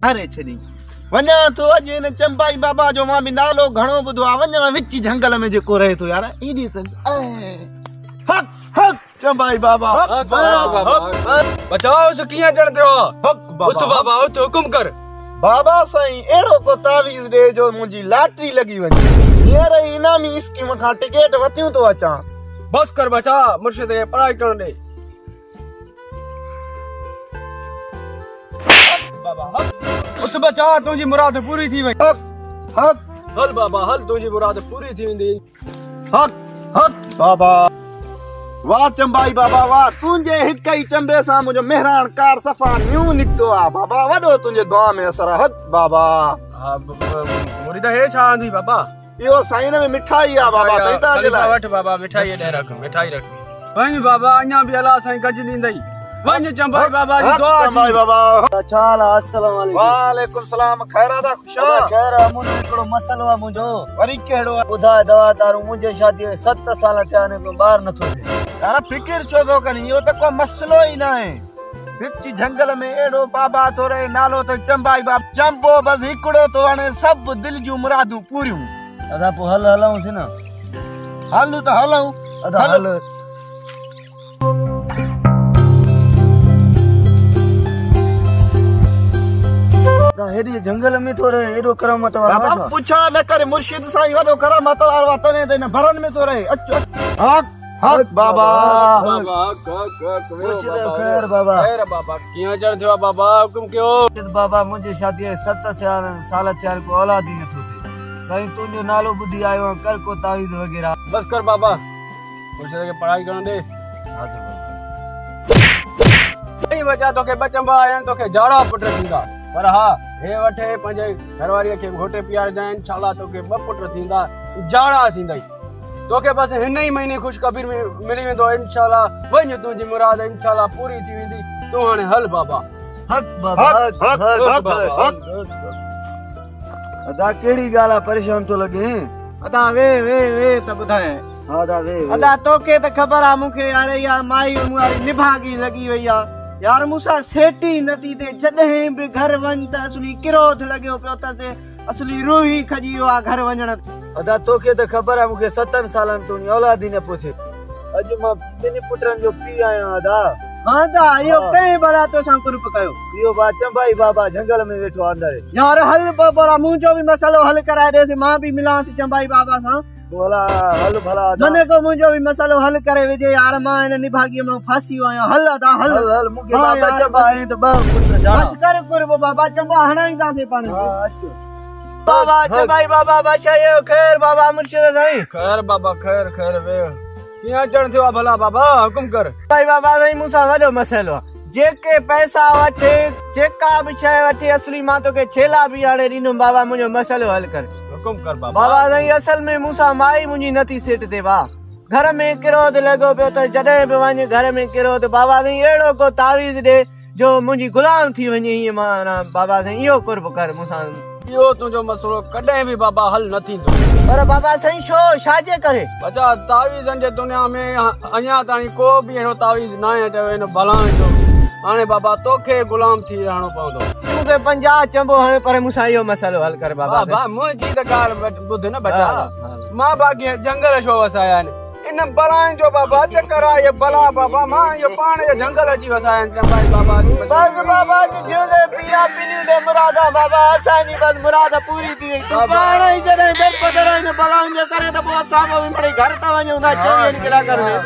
अरे छड़ी वञा तो अॼु हिन चंबाई बाबा जो मां बि नालो घणो ॿुधो आहे। वञा विच झंगल में जेको रहे थो यार एॾी त हक हक चंबाई बाबा बचाओ जो कीअं चढ़ंदो आहे। उठ बाबा उठ हुकुम कर। बाबा साईं अहिड़ो को तावीज़ ॾे जो मुंहिंजी लॉटरी लॻी वञे। हींअर इनामी स्कीम खां टिकट वरितियूं थो अचां। बस कर बचा मुर्शिद खे पढ़ाई करण ॾे। उठ बचा तुंहिंजी मुराद पूरी थी वई। हक हक हल बाबा हल तुंहिंजी मुराद पूरी थी वेंदी। हक हक बाबा वाह चंबाई बाबा वाह तुंहिंजे हिक ई चंबे सां मुंहिंजो मेहरान कार सफ़ा न्यू निकितो आहे। बाबा वॾो तुंहिंजे दुआ में असर हक बाबा। मुरीद हे छा आंदी बाबा। इहो साईं में मिठाई आहे बाबा साईं तव्हांजे लाइ। वठ बाबा मिठाई ॾे रख मिठाई रख। वञ बाबा अञा बि अलाह साईं गज ॾींदई। वञ चंबाई बाबा जी दुआ चंबाई बाबा। छा हाल आहे? अस्सलाम वालेकुम। वालेकुम सलाम। खैर आहे खुशा? खैर आहे। मुंहिंजो हिकिड़ो मसलो आहे मुंहिंजो। वरी कहिड़ो आहे? ॿुधाए दवा दारू मुंहिंजे शादीअ 7 साल थिया आहिनि को ॿार नथो थिए। यार फिकिर छो थो करी इहो त को मसलो ई न आहे। विच झंगल में एड़ो बाबा थो रहे नालो त चंबाई बाबा। चंबो बस हिकिड़ो थो हाणे सभु दिलि जूं मुरादूं पूरियूं। अदा पोइ हल हलऊंसि न। हलूं त हलूं। अदा हल। हेॾी झंगल में थो रहे एॾो करामत बाबा वारो। पुछा न करे मुर्शिद साईं वॾो करामत वारो आहे तॾहिं त हिन भरन में थो रहे। अच हक हक बाबा। मुर्शिद खैर बाबा। खैर बाबा कीअं चढ़ थियो बाबा हुकुम कयो। बाबा मुंहिंजे शादीअ 7 साल थिया आहिनि को औलाद ई नथो थिए। साईं तुंहिंजो नालो ॿुधी आयो आहियां कर को तावीज़ वग़ैरह। बस कर बाबा मुर्शिद खे पढ़ाई करण ॾे। सही वजह तोखे बचंबा आहिनि तोखे जाड़ा पुट थींदा। पर हा हे वठे पंहिंजे घरवारीअ खे घोटे पीआरजांइ इंशाल्लाह तोखे 2 पुट थींदा जाड़ा थींदई। तोखे बस हिन ई महीने ख़ुशखबरी में मिली वेंदो इंशाल्लाह। वञ तुंहिंजी मुराद इंशाल्लाह पूरी थी वेंदी। तूं हाणे हल बाबा। हक बाबा हक हक हक। अदा कहिड़ी ॻाल्हि आहे परेशान थो लॻे। अदा वे त ॿुधाए। हा अदा वे अदा तोखे त ख़बर आहे मूंखे यार इहा माई मुआरी निभागी लॻी वई आहे यार मूंसां सेटी नथी थिए। जॾहिं बि घर वञ त असली किरोध लॻियो पियो त असली रूह ई खजी वियो आहे घर वञण। अदा तोखे त ख़बर आहे मूंखे 7 सालनि तुंहिंजी औलाद ई न पहुचे। अॼु मां 2 पुटनि जो पीउ आहियां अदा। हा दा इहो कंहिं भला तोसां कुर्ब कयो। इहो बा चंबाई बाबा झंगल में वेठो अंदर। यार हल बाबा मुंहिंजो बि मसलो हल कराए ॾेसि मां बि मिलांसि चंबाई बाबा सां। बोला हल भला मने को मुंहिंजो बि मसलो हल करे विझे यार मां हिन निभागीअ में फासी वियो आहियां। हल अदा हल हल मूंखे बाबा चंबा आहे त 2 पुट जा। बस कर कुर्ब बाबा चंबा हणाईंदासीं पाण। हा अचो बाबा चंबाई बाबा बादशाह खैर बाबा मुर्शिद साईं। खैर बाबा खैर खैर वे कीअं चढ़ थियो आहे भला बाबा हुकुम कर। भाई बाबा साईं मूंसां वॾो मसइलो आहे। जेके पैसा वठे जेका बि शइ वठे असली मां तोखे छेला बि हाणे ॾींदुमि। बाबा मुंहिंजो मसइलो हल कर। हुकुम कर बाबा। बाबा साईं असल में मूंसां माई मुंहिंजी नथी सेट थिए। वाह घर में किरोध लॻो पियो त जॾहिं बि वञ घर में किरोध। बाबा साईं अहिड़ो को तावीज़ ॾे जो मुंहिंजी गुलाम थी वञे। हीअं मां बाबा साईं इहो कुर्ब कर मूंसां। इहो तुंहिंजो मसलो कॾहिं बि बाबा हल न थींदो। पर बाबा साईं छो छाजे करे? बचा तावीज़नि जे दुनिया में अञा ताईं को बि अहिड़ो तावीज़ न आहे चयो हिन भलाइण जो। हाणे बाबा तोखे गुलाम थी रहणो पवंदो। मूंखे 50 चंबो हाणे पर मूंसां इहो मसइलो हल कर बाबा। बाबा मुंहिंजी त ॻाल्हि ॿुध न बचा। मां बाक़ी जंगल छो वसाया आहिनि इन बलाइनि जो बाबा चकर आहे। इहे बला बाबा मां इहो पाण जे जंगल अची वसाया आहिनि चंबाई बाबा। बस बाबा जी जिउंदे पिया पिनियूं दे मुरादा बाबा असांजी बस मुराद पूरी थी वई। तूं पाण ई जॾहिं दर बदर हिन बलाउनि जे करे त पोइ असां बि घर था वञूं था 24 कलाक में।